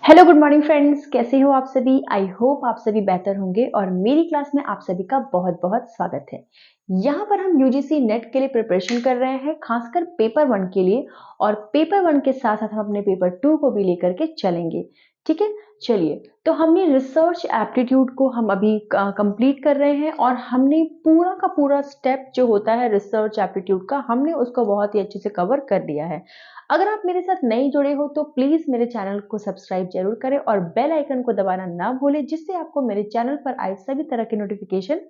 Hello good morning friends, कैसे हो आप सभी। आई होप आप सभी बेहतर होंगे और मेरी क्लास में आप सभी का बहुत बहुत स्वागत है। यहाँ पर हम यूजीसी नेट के लिए प्रिपरेशन कर रहे हैं, खासकर पेपर 1 के लिए। और पेपर 1 के साथ साथ हम अपने पेपर 2 को भी लेकर के चलेंगे। ठीक है, चलिए। तो हमने रिसर्च एप्टीट्यूड को हम अभी कंप्लीट कर रहे हैं और हमने पूरा का पूरा स्टेप जो होता है रिसर्च एप्टीट्यूड का, हमने उसको बहुत ही अच्छे से कवर कर लिया है। अगर आप मेरे साथ नए जुड़े हो तो प्लीज मेरे चैनल को सब्सक्राइब जरूर करें और बेल आइकन को दबाना ना भूलें, जिससे आपको मेरे चैनल पर आए सभी तरह के नोटिफिकेशन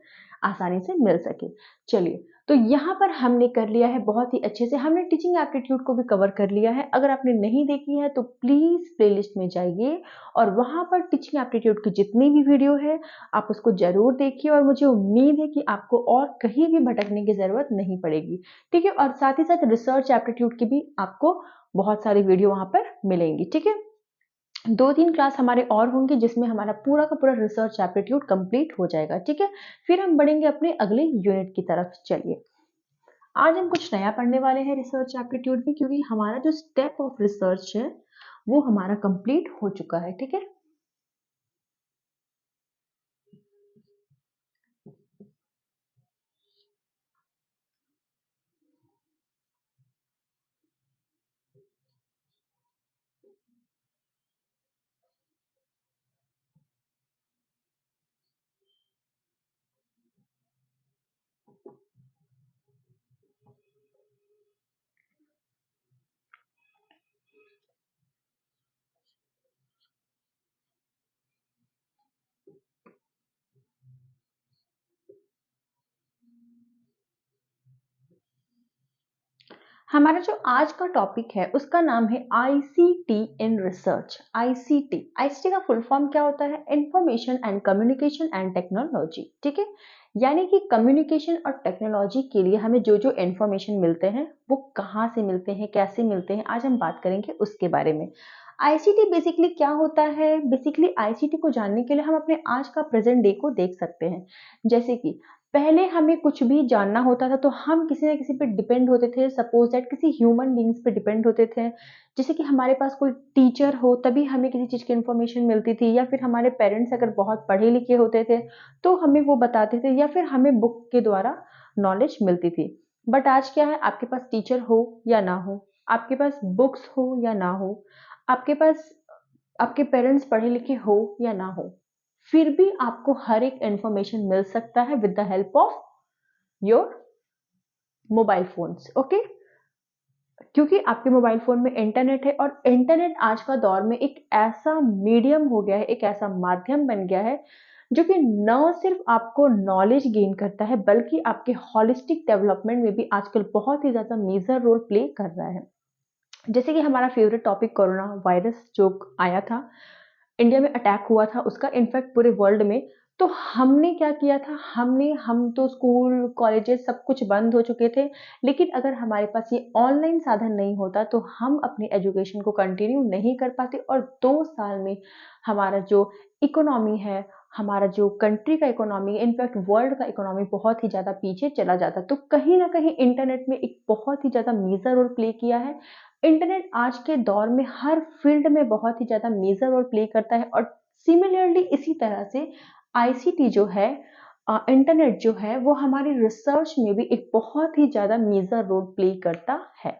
आसानी से मिल सके। चलिए, तो यहाँ पर हमने कर लिया है बहुत ही अच्छे से, हमने टीचिंग एप्टीट्यूड को भी कवर कर लिया है। अगर आपने नहीं देखी है तो प्लीज प्लेलिस्ट में जाइए और वहां पर टीचिंग एप्टीट्यूड की जितनी भी वीडियो है आप उसको जरूर देखिए, और मुझे उम्मीद है कि आपको और कहीं भी भटकने की जरूरत नहीं पड़ेगी। ठीक है, और साथ ही साथ रिसर्च एप्टीट्यूड की भी आपको बहुत सारी वीडियो वहां पर मिलेंगी। ठीक है, 2-3 क्लास हमारे और होंगे जिसमें हमारा पूरा का पूरा रिसर्च एप्टीट्यूड कंप्लीट हो जाएगा। ठीक है, फिर हम बढ़ेंगे अपने अगले यूनिट की तरफ। चलिए, आज हम कुछ नया पढ़ने वाले हैं रिसर्च एप्टीट्यूड में, क्योंकि हमारा जो स्टेप ऑफ रिसर्च है वो हमारा कंप्लीट हो चुका है। ठीक है, हमारा जो आज का टॉपिक है उसका नाम है ICT in research. ICT, ICT का फुल फॉर्म क्या होता है? Information and communication and technology. ठीक है, यानी कि कम्युनिकेशन और टेक्नोलॉजी के लिए हमें जो जो इंफॉर्मेशन मिलते हैं वो कहाँ से मिलते हैं, कैसे मिलते हैं, आज हम बात करेंगे उसके बारे में। आईसीटी बेसिकली क्या होता है? बेसिकली आईसीटी को जानने के लिए हम अपने आज का प्रेजेंट डे को देख सकते हैं। जैसे कि पहले हमें कुछ भी जानना होता था तो हम किसी ना किसी पे डिपेंड होते थे, सपोज दैट किसी ह्यूमन बींग्स पे डिपेंड होते थे। जैसे कि हमारे पास कोई टीचर हो तभी हमें किसी चीज़ की इन्फॉर्मेशन मिलती थी, या फिर हमारे पेरेंट्स अगर बहुत पढ़े लिखे होते थे तो हमें वो बताते थे, या फिर हमें बुक के द्वारा नॉलेज मिलती थी। बट आज क्या है, आपके पास टीचर हो या ना हो, आपके पास बुक्स हो या ना हो, आपके पास आपके पेरेंट्स पढ़े लिखे हो या ना हो, फिर भी आपको हर एक इंफॉर्मेशन मिल सकता है with the help of your mobile phones. Okay, क्योंकि आपके मोबाइल फोन में इंटरनेट है, और इंटरनेट आज का दौर में एक ऐसा मीडियम हो गया है, एक ऐसा माध्यम बन गया है जो कि न सिर्फ आपको नॉलेज गेन करता है बल्कि आपके हॉलिस्टिक डेवलपमेंट में भी आजकल बहुत ही ज्यादा मेजर रोल प्ले कर रहा है। जैसे कि हमारा फेवरेट टॉपिक कोरोना वायरस जो आया था, इंडिया में अटैक हुआ था उसका, इनफैक्ट पूरे वर्ल्ड में। तो हमने क्या किया था, हम तो स्कूल कॉलेजेस सब कुछ बंद हो चुके थे, लेकिन अगर हमारे पास ये ऑनलाइन साधन नहीं होता तो हम अपनी एजुकेशन को कंटिन्यू नहीं कर पाते, और 2 साल में हमारा जो इकोनॉमी है, हमारा जो कंट्री का इकोनॉमी, इनफैक्ट वर्ल्ड का इकोनॉमी बहुत ही ज़्यादा पीछे चला जाता। तो कहीं ना कहीं इंटरनेट में एक बहुत ही ज़्यादा मेजर रोल प्ले किया है। इंटरनेट आज के दौर में हर फील्ड में बहुत ही ज़्यादा मेजर रोल प्ले करता है, और सिमिलरली इसी तरह से आईसीटी जो है, इंटरनेट जो है, वो हमारी रिसर्च में भी एक बहुत ही ज़्यादा मेजर रोल प्ले करता है।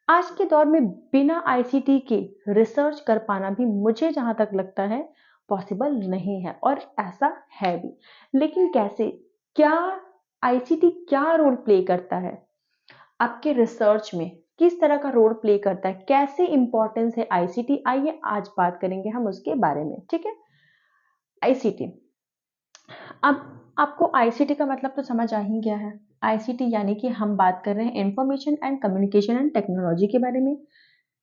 आज के दौर में बिना आईसीटी के रिसर्च कर पाना भी मुझे जहाँ तक लगता है पॉसिबल नहीं है, और ऐसा है भी। लेकिन कैसे, क्या आईसीटी क्या रोल प्ले करता है आपके रिसर्च में, किस तरह का रोल प्ले करता है, कैसे इंपॉर्टेंस है आईसीटी, आइए आज बात करेंगे हम उसके बारे में। ठीक है, आईसीटी। अब आपको आईसीटी का मतलब तो समझ आ ही गया है। आईसीटी यानी कि हम बात कर रहे हैं information and communication and technology के बारे में।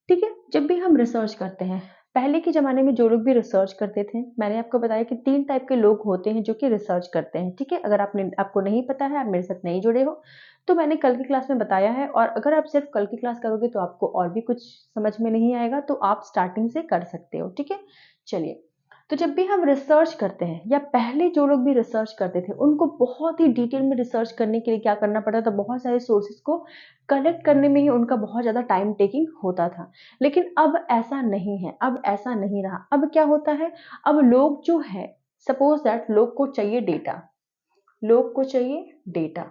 ठीक है, जब भी हम रिसर्च करते हैं, पहले के ज़माने में जो लोग भी रिसर्च करते थे, मैंने आपको बताया कि 3 टाइप के लोग होते हैं जो कि रिसर्च करते हैं। ठीक है, अगर आपको नहीं पता है, आप मेरे साथ नहीं जुड़े हो, तो मैंने कल की क्लास में बताया है, और अगर आप सिर्फ कल की क्लास करोगे तो आपको और भी कुछ समझ में नहीं आएगा, तो आप स्टार्टिंग से कर सकते हो। ठीक है, चलिए। तो जब भी हम रिसर्च करते हैं या पहले जो लोग भी रिसर्च करते थे उनको बहुत ही डिटेल में रिसर्च करने के लिए क्या करना पड़ता था, बहुत सारे सोर्सेज को कलेक्ट करने में ही उनका बहुत ज़्यादा टाइम टेकिंग होता था। लेकिन अब ऐसा नहीं है, अब ऐसा नहीं रहा। अब क्या होता है, अब लोग जो है, सपोज दैट लोग को चाहिए डेटा, लोग को चाहिए डेटा,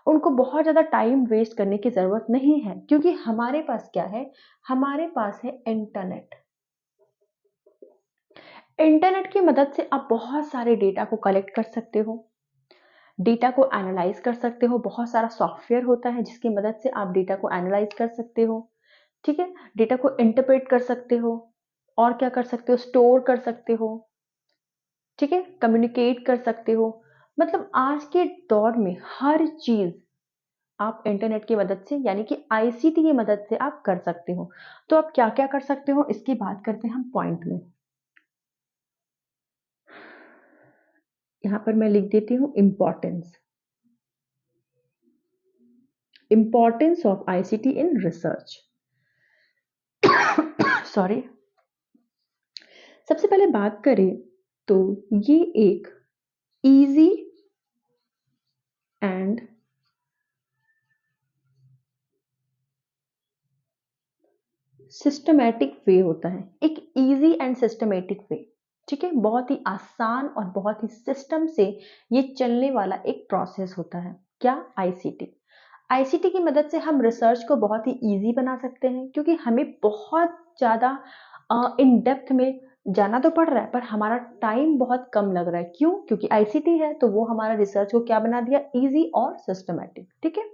उनको बहुत ज़्यादा टाइम वेस्ट करने की ज़रूरत नहीं है, क्योंकि हमारे पास क्या है, हमारे पास है इंटरनेट। इंटरनेट की मदद से आप बहुत सारे डेटा को कलेक्ट कर सकते हो, डेटा को एनालाइज कर सकते हो। बहुत सारा सॉफ्टवेयर होता है जिसकी मदद से आप डेटा को एनालाइज कर सकते हो, ठीक है, डेटा को इंटरप्रेट कर सकते हो, और क्या कर सकते हो, स्टोर कर सकते हो, ठीक है, कम्युनिकेट कर सकते हो। मतलब आज के दौर में हर चीज आप इंटरनेट की मदद से, यानी कि आईसीटी की मदद से आप कर सकते हो। तो आप क्या क्या कर सकते हो इसकी बात करते हैं हम पॉइंट में। यहां पर मैं लिख देती हूँ importance, importance of ICT in research. Sorry. सबसे पहले बात करें तो ये एक इजी एंड सिस्टमैटिक वे होता है, एक इजी एंड सिस्टमैटिक वे, ठीक है, बहुत ही आसान और बहुत ही सिस्टम से ये चलने वाला एक प्रोसेस होता है। क्या? आईसीटी। आईसीटी की मदद से हम रिसर्च को बहुत ही इजी बना सकते हैं, क्योंकि हमें बहुत ज़्यादा इन डेप्थ में जाना तो पड़ रहा है, पर हमारा टाइम बहुत कम लग रहा है। क्यों? क्योंकि आईसीटी है, तो वो हमारा रिसर्च को क्या बना दिया, इजी और सिस्टमैटिक। ठीक है,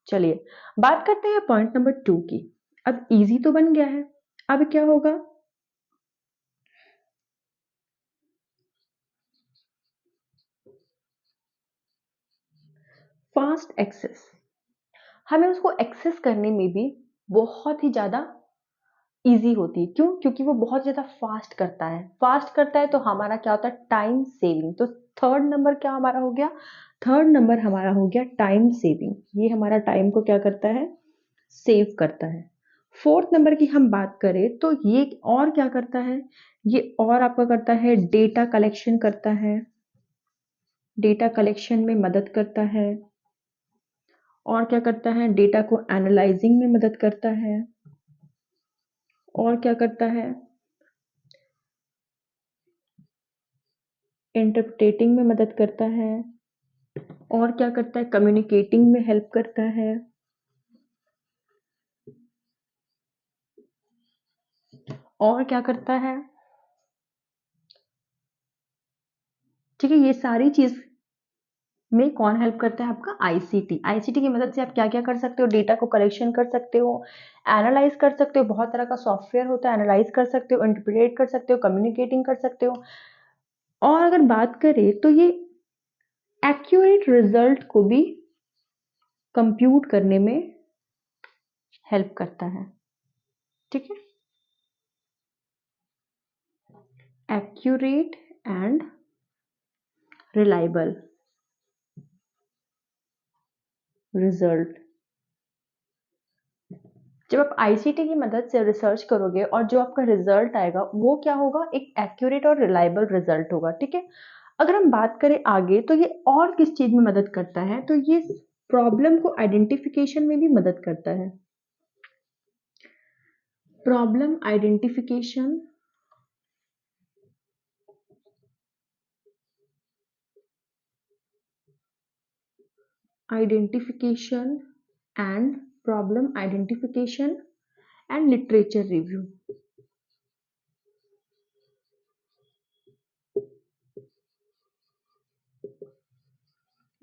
चलिए बात करते हैं पॉइंट नंबर 2 की। अब इजी तो बन गया है, अब क्या होगा, फास्ट एक्सेस। हमें उसको एक्सेस करने में भी बहुत ही ज्यादा इजी होती है। क्यों? क्योंकि वो बहुत ज्यादा फास्ट करता है। फास्ट करता है तो हमारा क्या होता है, टाइम सेविंग। तो थर्ड नंबर क्या हमारा हो गया, थर्ड नंबर हमारा हो गया टाइम सेविंग। ये हमारा टाइम को क्या करता है, सेव करता है। फोर्थ नंबर की हम बात करें तो ये और क्या करता है, ये और आपका करता है डेटा कलेक्शन करता है, डेटा कलेक्शन में मदद करता है। और क्या करता है, डेटा को एनालाइजिंग में मदद करता है। और क्या करता है, इंटरप्रेटिंग में मदद करता है। और क्या करता है, कम्युनिकेटिंग में हेल्प करता है। और क्या करता है, ठीक है, ये सारी चीज में कौन हेल्प करता है, आपका आईसीटी। आईसीटी की मदद से आप क्या क्या कर सकते हो, डेटा को कलेक्शन कर सकते हो, एनालाइज कर सकते हो, बहुत तरह का सॉफ्टवेयर होता है, एनालाइज कर सकते हो, इंटरप्रेट कर सकते हो, कम्युनिकेटिंग कर सकते हो। और अगर बात करें तो ये एक्यूरेट रिजल्ट को भी कंप्यूट करने में हेल्प करता है। ठीक है, एक्यूरेट एंड रिलायबल रिजल्ट। जब आप आईसीटी की मदद से रिसर्च करोगे और जो आपका रिजल्ट आएगा वो क्या होगा, एक एक्यूरेट और रिलायबल रिजल्ट होगा। ठीक है, अगर हम बात करें आगे तो ये और किस चीज में मदद करता है, तो ये प्रॉब्लम को आइडेंटिफिकेशन में भी मदद करता है। Problem identification, identification and problem identification and literature review.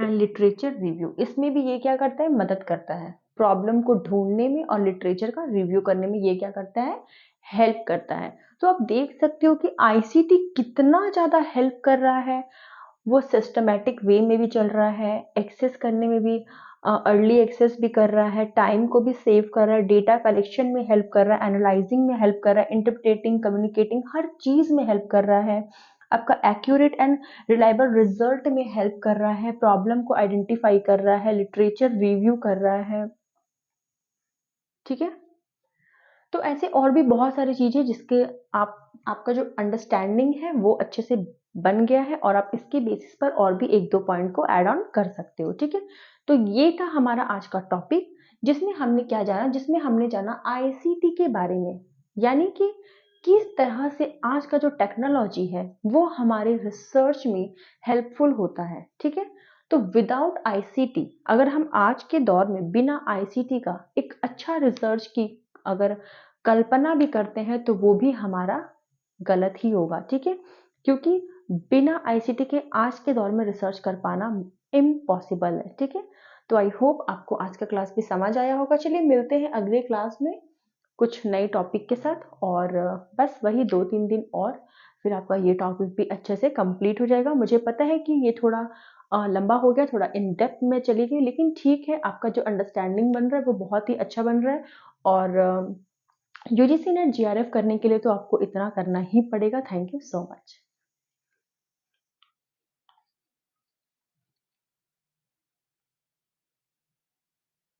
And literature review, इसमें भी ये क्या करता है, मदद करता है प्रॉब्लम को ढूंढने में, और लिटरेचर का रिव्यू करने में ये क्या करता है, हेल्प करता है। तो आप देख सकते हो कि आईसीटी कितना ज्यादा हेल्प कर रहा है। वो सिस्टमैटिक वे में भी चल रहा है, एक्सेस करने में भी अर्ली एक्सेस भी कर रहा है, टाइम को भी सेव कर रहा है, डेटा कलेक्शन में हेल्प कर रहा है, एनालाइजिंग में हेल्प कर रहा है, इंटरप्रेटिंग, कम्युनिकेटिंग, हर चीज में हेल्प कर रहा है। आपका एक्यूरेट एंड रिलायबल रिजल्ट में हेल्प कर रहा है, प्रॉब्लम को आइडेंटिफाई कर रहा है, लिटरेचर रिव्यू कर रहा है। ठीक है, तो ऐसे और भी बहुत सारी चीज़ें जिसके आपका जो अंडरस्टैंडिंग है वो अच्छे से बन गया है और आप इसके बेसिस पर और भी 1-2 पॉइंट को ऐड ऑन कर सकते हो, ठीक है? तो ये था हमारा आज का टॉपिक जिसमें हमने क्या जाना, जिसमें हमने जाना आईसीटी के बारे में। यानी कि किस तरह से आज का जो टेक्नोलॉजी है वो हमारे रिसर्च में हेल्पफुल होता है, ठीक है? तो विदाउट आईसीटी अगर हम आज के दौर में बिना आईसीटी का एक अच्छा रिसर्च की अगर कल्पना भी करते हैं तो वो भी हमारा गलत ही होगा, ठीक है? क्योंकि बिना आईसीटी के आज के दौर में रिसर्च कर पाना इम्पॉसिबल है, ठीक है? तो आई होप आपको आज का क्लास भी समझ आया होगा। चलिए मिलते हैं अगले क्लास में कुछ नए टॉपिक के साथ और बस वही 2-3 दिन और फिर आपका ये टॉपिक भी अच्छे से कंप्लीट हो जाएगा। मुझे पता है कि ये थोड़ा लंबा हो गया, थोड़ा इन डेप्थ में चली गई, लेकिन ठीक है, आपका जो अंडरस्टैंडिंग बन रहा है वो बहुत ही अच्छा बन रहा है और यूजीसी नेट जीआरएफ करने के लिए तो आपको इतना करना ही पड़ेगा। Thank you so much.